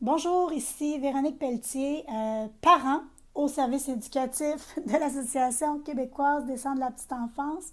Bonjour, ici Véronique Pelletier, parent au service éducatif de l'Association québécoise des centres de la petite enfance.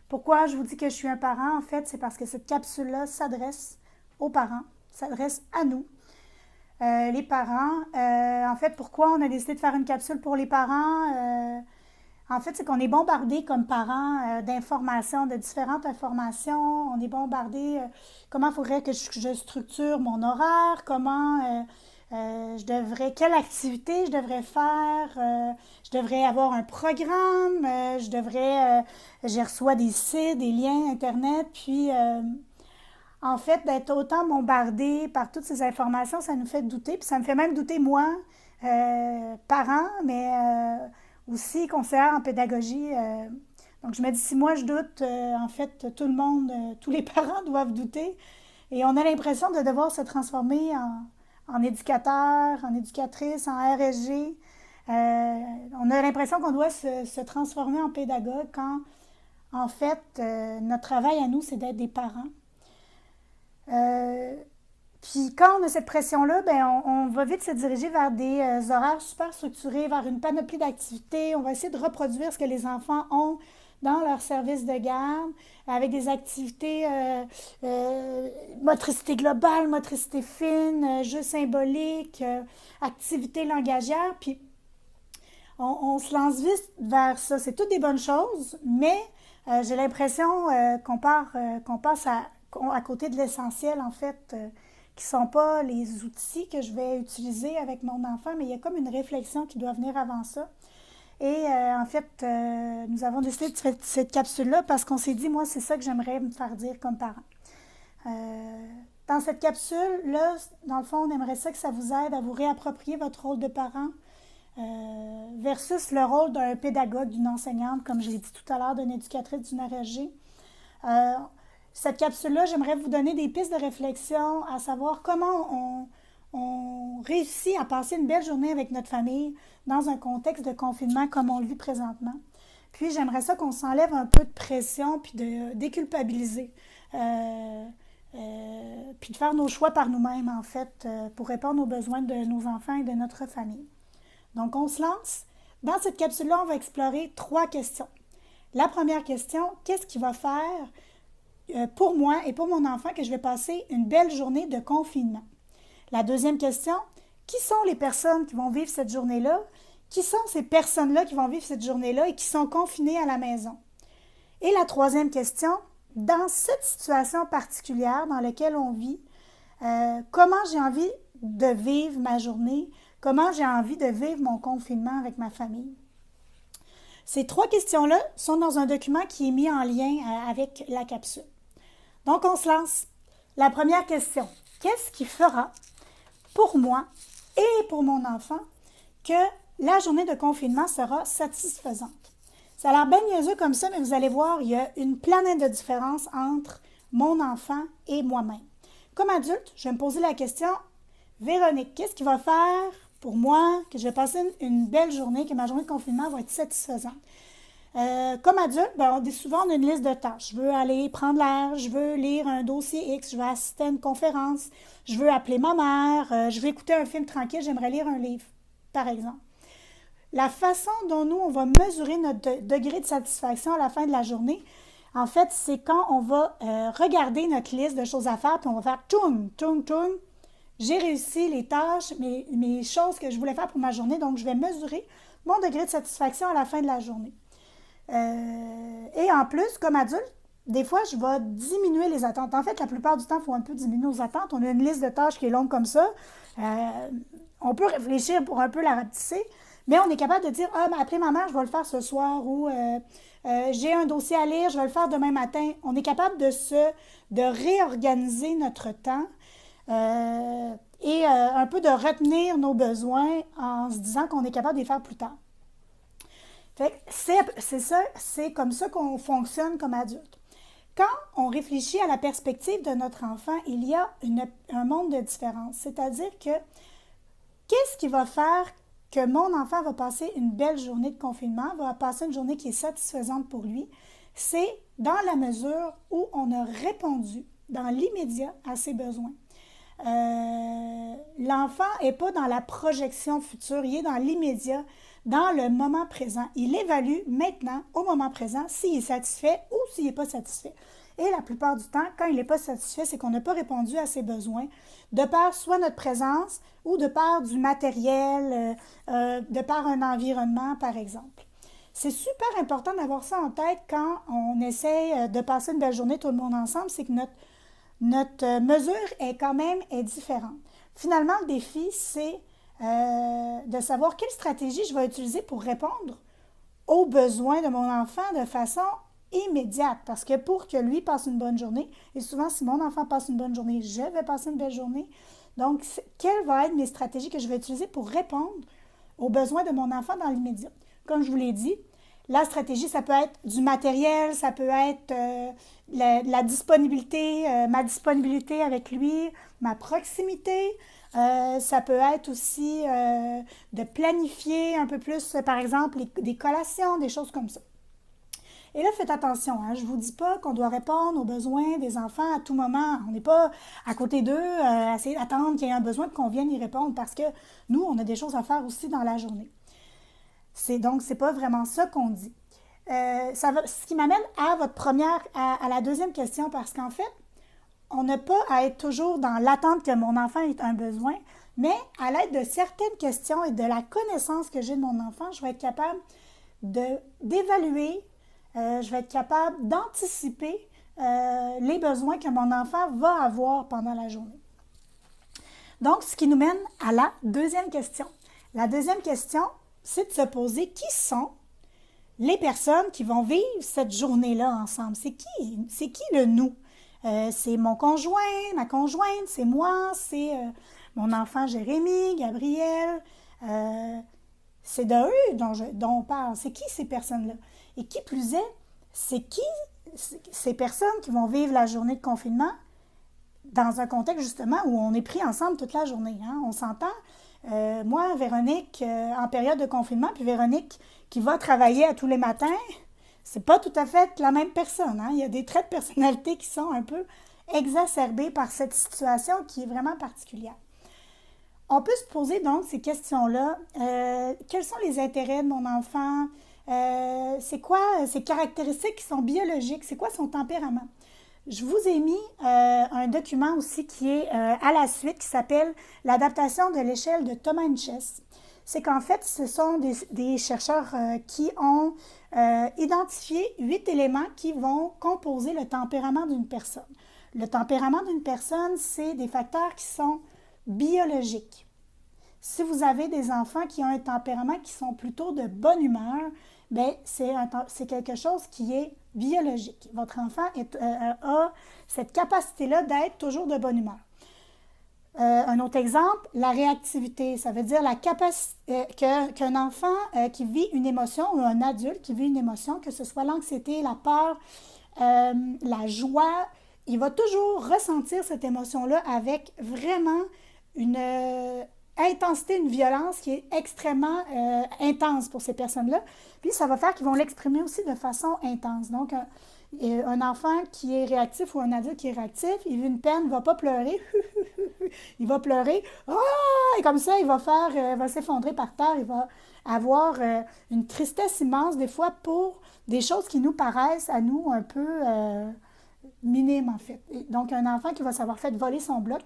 Pourquoi je vous dis que je suis un parent? En fait, c'est parce que cette capsule-là s'adresse aux parents, s'adresse à nous, les parents. En fait, pourquoi on a décidé de faire une capsule pour les parents? En fait, c'est qu'on est bombardé comme parents d'informations, de différentes informations. On est bombardé comment il faudrait que je structure mon horaire, comment je devrais, quelle activité je devrais faire, je devrais avoir un programme, je reçois des sites, des liens Internet, puis en fait, d'être autant bombardé par toutes ces informations, ça nous fait douter, puis ça me fait même douter moi, parent, mais aussi conseillère en pédagogie. Donc je me dis, si moi je doute, en fait, tout le monde, tous les parents doivent douter. Et on a l'impression de devoir se transformer en éducateur, en éducatrice, en RSG. On a l'impression qu'on doit se transformer en pédagogue quand, en fait, notre travail à nous, c'est d'être des parents. Euh, Puis quand on a cette pression-là, ben on va vite se diriger vers des horaires super structurés, vers une panoplie d'activités. On va essayer de reproduire ce que les enfants ont dans leur service de garde, avec des activités motricité globale, motricité fine, jeux symboliques, activités langagières. Puis on se lance vite vers ça. C'est toutes des bonnes choses, mais j'ai l'impression qu'on passe à côté de l'essentiel, en fait, qui ne sont pas les outils que je vais utiliser avec mon enfant, mais il y a comme une réflexion qui doit venir avant ça. Et en fait, nous avons décidé de faire cette capsule-là parce qu'on s'est dit, moi, c'est ça que j'aimerais me faire dire comme parent. Euh, Dans cette capsule-là, dans le fond, on aimerait ça que ça vous aide à vous réapproprier votre rôle de parent, versus le rôle d'un pédagogue, d'une enseignante, comme je l'ai dit tout à l'heure, d'une éducatrice, d'une RSG. Euh, Cette capsule-là, j'aimerais vous donner des pistes de réflexion, à savoir comment on réussit à passer une belle journée avec notre famille dans un contexte de confinement comme on le vit présentement. Puis j'aimerais ça qu'on s'enlève un peu de pression puis de déculpabiliser. Puis de faire nos choix par nous-mêmes, en fait, pour répondre aux besoins de nos enfants et de notre famille. Donc, on se lance. Dans cette capsule-là, on va explorer trois questions. La première question, qu'est-ce qui va faire pour moi et pour mon enfant que je vais passer une belle journée de confinement? La deuxième question, qui sont les personnes qui vont vivre cette journée-là? Qui sont ces personnes-là qui vont vivre cette journée-là et qui sont confinées à la maison? Et la troisième question, dans cette situation particulière dans laquelle on vit, comment j'ai envie de vivre ma journée? Comment j'ai envie de vivre mon confinement avec ma famille? Ces trois questions-là sont dans un document qui est mis en lien avec la capsule. Donc, on se lance. La première question, qu'est-ce qui fera pour moi et pour mon enfant que la journée de confinement sera satisfaisante? Ça a l'air bien niaiseux comme ça, mais vous allez voir, il y a une planète de différence entre mon enfant et moi-même. Comme adulte, je vais me poser la question, Véronique, qu'est-ce qui va faire pour moi que je vais passer une belle journée, que ma journée de confinement va être satisfaisante? Comme adulte, ben, souvent on a une liste de tâches. Je veux aller prendre l'air, je veux lire un dossier X, je veux assister à une conférence, je veux appeler ma mère, je veux écouter un film tranquille, j'aimerais lire un livre, par exemple. La façon dont nous, on va mesurer notre degré de satisfaction à la fin de la journée, en fait, c'est quand on va regarder notre liste de choses à faire, puis on va faire toum, toum, toum. J'ai réussi les tâches, mes choses que je voulais faire pour ma journée, donc je vais mesurer mon degré de satisfaction à la fin de la journée. Et en plus, comme adulte, des fois, je vais diminuer les attentes. En fait, la plupart du temps, il faut un peu diminuer nos attentes. On a une liste de tâches qui est longue comme ça. On peut réfléchir pour un peu la rapetisser, mais on est capable de dire, ah, mais appeler ma mère, je vais le faire ce soir, ou j'ai un dossier à lire, je vais le faire demain matin. On est capable de réorganiser notre temps et un peu de retenir nos besoins en se disant qu'on est capable de les faire plus tard. Fait que c'est ça, c'est comme ça qu'on fonctionne comme adulte. Quand on réfléchit à la perspective de notre enfant, il y a un monde de différence. C'est-à-dire que qu'est-ce qui va faire que mon enfant va passer une belle journée de confinement, va passer une journée qui est satisfaisante pour lui? C'est dans la mesure où on a répondu dans l'immédiat à ses besoins. l'enfant n'est pas dans la projection future, il est dans l'immédiat, dans le moment présent. Il évalue maintenant, au moment présent, s'il est satisfait ou s'il n'est pas satisfait. Et la plupart du temps, quand il n'est pas satisfait, c'est qu'on n'a pas répondu à ses besoins, de par soit notre présence ou de par du matériel, de par un environnement, par exemple. C'est super important d'avoir ça en tête quand on essaie de passer une belle journée tout le monde ensemble, c'est que notre mesure est différente. Finalement, le défi, c'est de savoir quelle stratégie je vais utiliser pour répondre aux besoins de mon enfant de façon immédiate. Parce que pour que lui passe une bonne journée, et souvent, si mon enfant passe une bonne journée, je vais passer une belle journée. Donc, quelles vont être mes stratégies que je vais utiliser pour répondre aux besoins de mon enfant dans l'immédiat? Comme je vous l'ai dit, la stratégie, ça peut être du matériel, ça peut être la disponibilité, ma disponibilité avec lui, ma proximité. Ça peut être aussi de planifier un peu plus, par exemple, des collations, des choses comme ça. Et là, faites attention, hein, je ne vous dis pas qu'on doit répondre aux besoins des enfants à tout moment. On n'est pas à côté d'eux, à essayer d'attendre qu'il y ait un besoin et qu'on vienne y répondre parce que nous, on a des choses à faire aussi dans la journée. Donc, ce n'est pas vraiment ça qu'on dit. Ce qui m'amène à à la deuxième question, parce qu'en fait, on n'a pas à être toujours dans l'attente que mon enfant ait un besoin, mais à l'aide de certaines questions et de la connaissance que j'ai de mon enfant, je vais être capable d'évaluer, je vais être capable d'anticiper les besoins que mon enfant va avoir pendant la journée. Donc, ce qui nous mène à la deuxième question. La deuxième question, c'est de se poser qui sont les personnes qui vont vivre cette journée-là ensemble. C'est qui le nous? C'est mon conjoint, ma conjointe, c'est moi, c'est mon enfant Jérémy, Gabriel. C'est de eux dont on parle. C'est qui ces personnes-là? Et qui plus est, c'est qui ces personnes qui vont vivre la journée de confinement dans un contexte justement où on est pris ensemble toute la journée. Hein? On s'entend. Moi, Véronique, en période de confinement, puis Véronique qui va travailler à tous les matins, c'est pas tout à fait la même personne. Hein? Il y a des traits de personnalité qui sont un peu exacerbés par cette situation qui est vraiment particulière. On peut se poser donc ces questions-là. Quels sont les intérêts de mon enfant? C'est quoi ses caractéristiques qui sont biologiques? C'est quoi son tempérament? Je vous ai mis un document aussi qui est à la suite qui s'appelle « L'adaptation de l'échelle de Thomas Hentges ». C'est qu'en fait, ce sont des chercheurs qui ont identifié 8 éléments qui vont composer le tempérament d'une personne. Le tempérament d'une personne, c'est des facteurs qui sont biologiques. Si vous avez des enfants qui ont un tempérament qui sont plutôt de bonne humeur, bien, c'est quelque chose qui est biologique. Votre enfant a cette capacité-là d'être toujours de bonne humeur. Un autre exemple, la réactivité. Ça veut dire la capacité qu'un enfant qui vit une émotion ou un adulte qui vit une émotion, que ce soit l'anxiété, la peur, la joie, il va toujours ressentir cette émotion-là avec vraiment une intensité, une violence qui est extrêmement intense pour ces personnes-là. Puis ça va faire qu'ils vont l'exprimer aussi de façon intense. Donc, un enfant qui est réactif ou un adulte qui est réactif, il vit une peine, il ne va pas pleurer, il va pleurer, et comme ça, il va s'effondrer par terre, il va avoir une tristesse immense des fois pour des choses qui nous paraissent à nous un peu minimes en fait. Et donc, un enfant qui va savoir faire voler son bloc,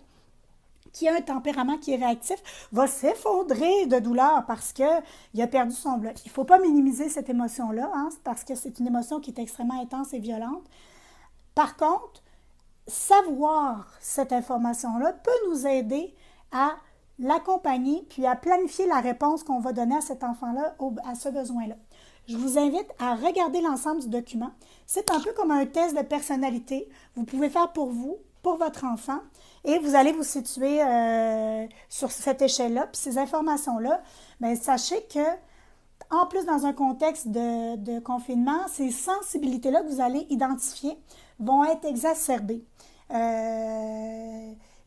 qui a un tempérament qui est réactif, va s'effondrer de douleur parce qu'il a perdu son bloc. Il ne faut pas minimiser cette émotion-là, hein, parce que c'est une émotion qui est extrêmement intense et violente. Par contre, savoir cette information-là peut nous aider à l'accompagner puis à planifier la réponse qu'on va donner à cet enfant-là, à ce besoin-là. Je vous invite à regarder l'ensemble du document. C'est un peu comme un test de personnalité. Vous pouvez faire pour vous, pour votre enfant, et vous allez vous situer sur cette échelle-là. Puis ces informations-là, bien, sachez que, en plus, dans un contexte de confinement, ces sensibilités-là que vous allez identifier vont être exacerbées.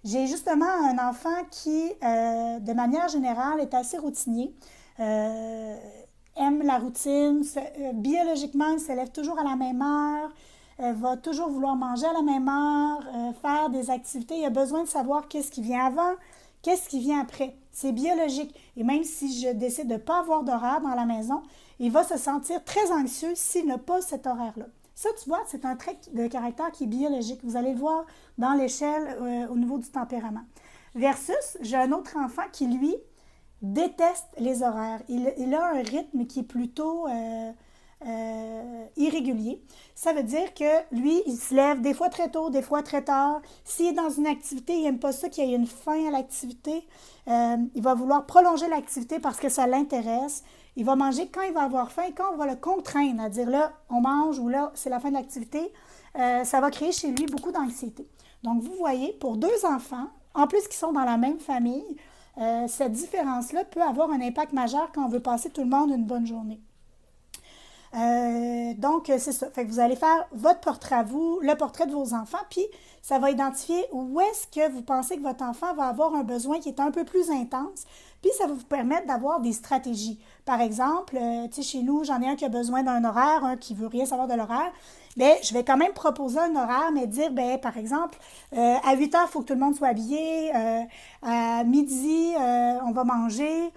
J'ai justement un enfant qui, de manière générale, est assez routinier, aime la routine, biologiquement, il se lève toujours à la même heure, va toujours vouloir manger à la même heure, faire des activités. Il a besoin de savoir qu'est-ce qui vient avant, Qu'est-ce qui vient après? C'est biologique. Et même si je décide de ne pas avoir d'horaire dans la maison, il va se sentir très anxieux s'il n'a pas cet horaire-là. Ça, tu vois, c'est un trait de caractère qui est biologique. Vous allez le voir dans l'échelle au niveau du tempérament. Versus, j'ai un autre enfant qui, lui, déteste les horaires. Il a un rythme qui est plutôt irrégulier. Ça veut dire que lui, il se lève des fois très tôt, des fois très tard. S'il est dans une activité, il n'aime pas ça qu'il y ait une fin à l'activité. Il va vouloir prolonger l'activité parce que ça l'intéresse. Il va manger quand il va avoir faim, quand on va le contraindre à dire là, on mange ou là, c'est la fin de l'activité. Ça va créer chez lui beaucoup d'anxiété. Donc, vous voyez, pour deux enfants, en plus qu'ils sont dans la même famille, cette différence-là peut avoir un impact majeur quand on veut passer tout le monde une bonne journée. Donc, c'est ça. Fait que vous allez faire votre portrait à vous, le portrait de vos enfants, puis ça va identifier où est-ce que vous pensez que votre enfant va avoir un besoin qui est un peu plus intense, puis ça va vous permettre d'avoir des stratégies. Par exemple, tu sais, chez nous, j'en ai un qui a besoin d'un horaire, un qui veut rien savoir de l'horaire. Bien, je vais quand même proposer un horaire, mais dire, bien, par exemple, à 8 heures, il faut que tout le monde soit habillé, à midi, on va manger,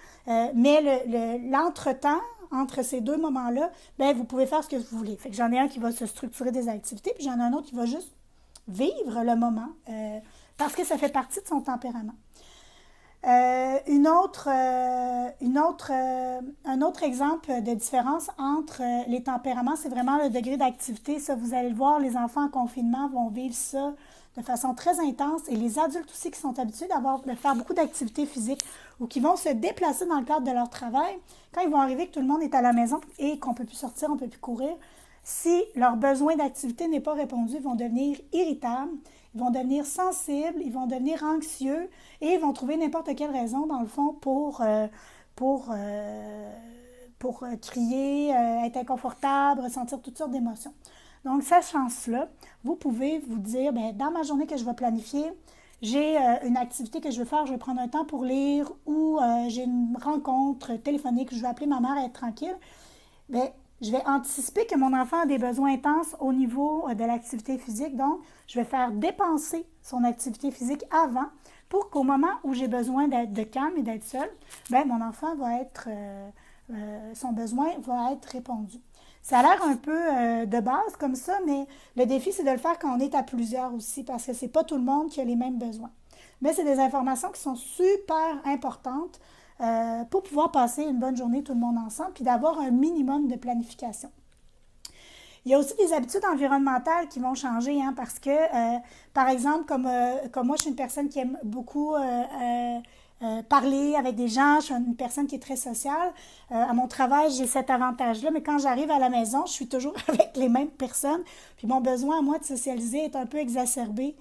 mais l'entretemps, entre ces deux moments-là, bien, vous pouvez faire ce que vous voulez. Fait que j'en ai un qui va se structurer des activités, puis j'en ai un autre qui va juste vivre le moment, parce que ça fait partie de son tempérament. Un autre exemple de différence entre les tempéraments, c'est vraiment le degré d'activité. Ça, vous allez le voir, les enfants en confinement vont vivre ça de façon très intense et les adultes aussi qui sont habitués de faire beaucoup d'activités physiques ou qui vont se déplacer dans le cadre de leur travail, quand ils vont arriver que tout le monde est à la maison et qu'on ne peut plus sortir, on ne peut plus courir, si leur besoin d'activité n'est pas répondu, ils vont devenir irritables, ils vont devenir sensibles, ils vont devenir anxieux et ils vont trouver n'importe quelle raison, dans le fond, pour crier, être inconfortable, ressentir toutes sortes d'émotions. Donc, sachant cela, vous pouvez vous dire, bien, dans ma journée que je vais planifier, j'ai une activité que je veux faire, je vais prendre un temps pour lire ou j'ai une rencontre téléphonique, je vais appeler ma mère à être tranquille. Bien, je vais anticiper que mon enfant a des besoins intenses au niveau de l'activité physique. Donc, je vais faire dépenser son activité physique avant pour qu'au moment où j'ai besoin d'être de calme et d'être seul, bien, mon enfant va être, son besoin va être répondu. Ça a l'air un peu de base comme ça, mais le défi, c'est de le faire quand on est à plusieurs aussi, parce que c'est pas tout le monde qui a les mêmes besoins. Mais c'est des informations qui sont super importantes pour pouvoir passer une bonne journée tout le monde ensemble, puis d'avoir un minimum de planification. Il y a aussi des habitudes environnementales qui vont changer, hein, parce que, par exemple, comme moi, je suis une personne qui aime beaucoup parler avec des gens, je suis une personne qui est très sociale. À mon travail, j'ai cet avantage-là, mais quand j'arrive à la maison, je suis toujours avec les mêmes personnes. Puis mon besoin à moi de socialiser est un peu exacerbé.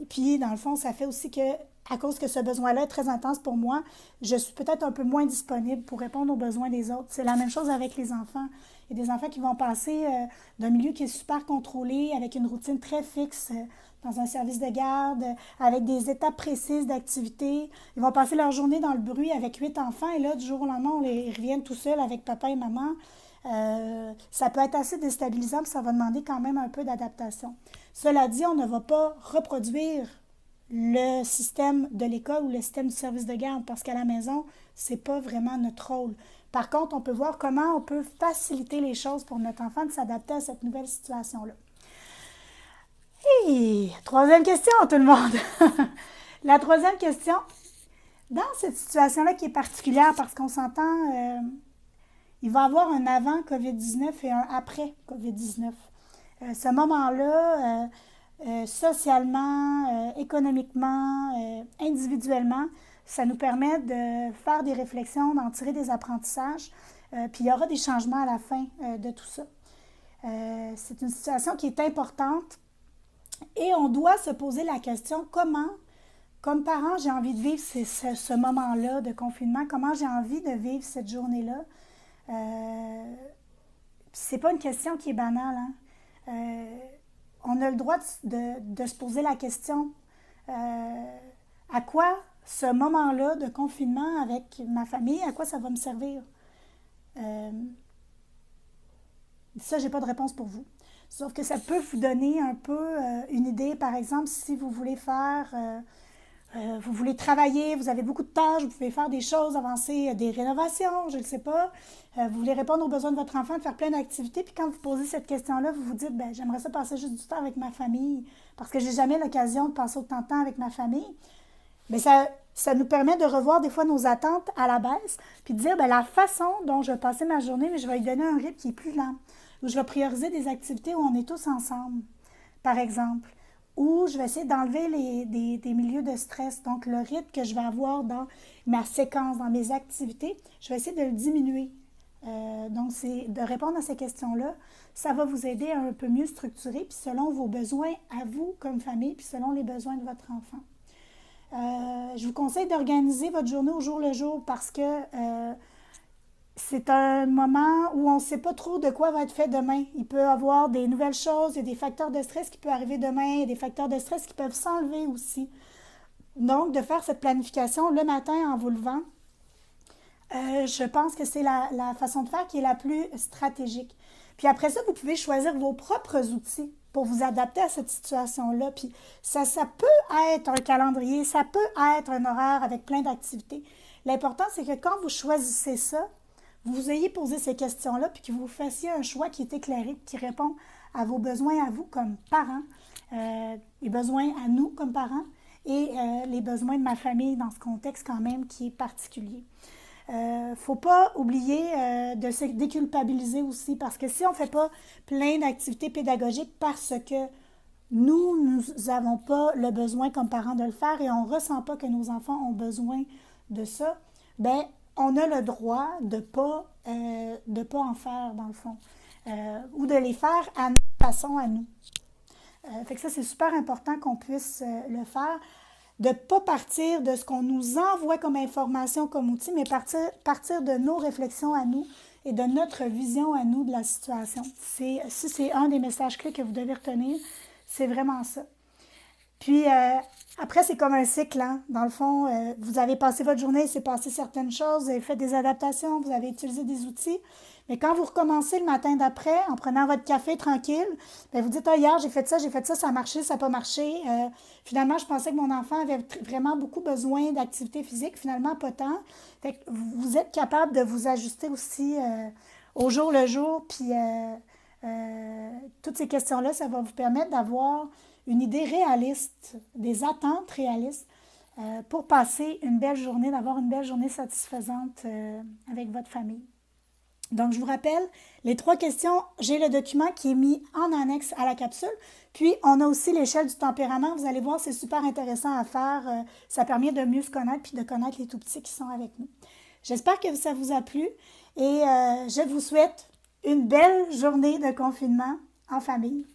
Puis, dans le fond, ça fait aussi que, à cause que ce besoin-là est très intense pour moi, je suis peut-être un peu moins disponible pour répondre aux besoins des autres. C'est la même chose avec les enfants. Il y a des enfants qui vont passer d'un milieu qui est super contrôlé, avec une routine très fixe, dans un service de garde, avec des étapes précises d'activité. Ils vont passer leur journée dans le bruit avec 8 enfants et là, du jour au lendemain, ils reviennent tout seuls avec papa et maman. Ça peut être assez déstabilisant, ça va demander quand même un peu d'adaptation. Cela dit, on ne va pas reproduire le système de l'école ou le système du service de garde parce qu'à la maison, c'est pas vraiment notre rôle. Par contre, on peut voir comment on peut faciliter les choses pour notre enfant de s'adapter à cette nouvelle situation-là. Et troisième question, tout le monde. La troisième question, dans cette situation-là qui est particulière parce qu'on s'entend, il va y avoir un avant COVID-19 et un après COVID-19. Ce moment-là, socialement, économiquement, individuellement, ça nous permet de faire des réflexions, d'en tirer des apprentissages, puis il y aura des changements à la fin de tout ça. C'est une situation qui est importante et on doit se poser la question comment, comme parent, j'ai envie de vivre ce moment-là de confinement, comment j'ai envie de vivre cette journée-là. C'est pas une question qui est banale, hein? On a le droit de se poser la question à quoi ce moment-là de confinement avec ma famille, à quoi ça va me servir? Ça, j'ai pas de réponse pour vous. Sauf que ça peut vous donner un peu une idée, par exemple, si vous voulez faire, vous voulez travailler, vous avez beaucoup de tâches, vous pouvez faire des choses, avancer des rénovations, je ne sais pas. Vous voulez répondre aux besoins de votre enfant, de faire plein d'activités. Puis quand vous posez cette question-là, vous vous dites, ben j'aimerais ça passer juste du temps avec ma famille parce que j'ai jamais l'occasion de passer autant de temps avec ma famille. Mais ça nous permet de revoir des fois nos attentes à la baisse, puis de dire, ben la façon dont je vais passer ma journée, mais je vais lui donner un rythme qui est plus lent, où je vais prioriser des activités où on est tous ensemble, par exemple, ou je vais essayer d'enlever des milieux de stress. Donc, le rythme que je vais avoir dans ma séquence, dans mes activités, je vais essayer de le diminuer. Donc, c'est de répondre à ces questions-là. Ça va vous aider à un peu mieux structurer, puis selon vos besoins à vous comme famille, puis selon les besoins de votre enfant. Je vous conseille d'organiser votre journée au jour le jour parce que c'est un moment où on ne sait pas trop de quoi va être fait demain. Il peut y avoir des nouvelles choses, il y a des facteurs de stress qui peuvent arriver demain, il y a des facteurs de stress qui peuvent s'enlever aussi. Donc, de faire cette planification le matin en vous levant, je pense que c'est la façon de faire qui est la plus stratégique. Puis après ça, vous pouvez choisir vos propres outils pour vous adapter à cette situation-là. Puis ça peut être un calendrier, ça peut être un horaire avec plein d'activités. L'important, c'est que quand vous choisissez ça, vous ayez posé ces questions-là, puis que vous fassiez un choix qui est éclairé, qui répond à vos besoins à vous comme parents, les besoins à nous comme parents et les besoins de ma famille dans ce contexte quand même qui est particulier. Faut pas oublier de se déculpabiliser aussi parce que si on ne fait pas plein d'activités pédagogiques parce que nous n'avons pas le besoin comme parents de le faire et on ne ressent pas que nos enfants ont besoin de ça, ben on a le droit de pas en faire dans le fond ou de les faire à notre façon à nous. Fait que ça, c'est super important qu'on puisse le faire, de ne pas partir de ce qu'on nous envoie comme information, comme outil, mais partir de nos réflexions à nous et de notre vision à nous de la situation. Si c'est un des messages clés que vous devez retenir, c'est vraiment ça. Puis après, c'est comme un cycle. Hein? Dans le fond, vous avez passé votre journée, il s'est passé certaines choses, vous avez fait des adaptations, vous avez utilisé des outils. Mais quand vous recommencez le matin d'après, en prenant votre café tranquille, bien, vous dites, ah, hier, j'ai fait ça, ça a marché, ça n'a pas marché. Finalement, je pensais que mon enfant avait vraiment beaucoup besoin d'activité physique. Finalement, pas tant. Fait que vous êtes capable de vous ajuster aussi au jour le jour. Puis toutes ces questions-là, ça va vous permettre d'avoir une idée réaliste, des attentes réalistes pour passer une belle journée, d'avoir une belle journée satisfaisante avec votre famille. Donc, je vous rappelle, les 3 questions, j'ai le document qui est mis en annexe à la capsule. Puis, on a aussi l'échelle du tempérament. Vous allez voir, c'est super intéressant à faire. Ça permet de mieux se connaître puis de connaître les tout-petits qui sont avec nous. J'espère que ça vous a plu et je vous souhaite une belle journée de confinement en famille.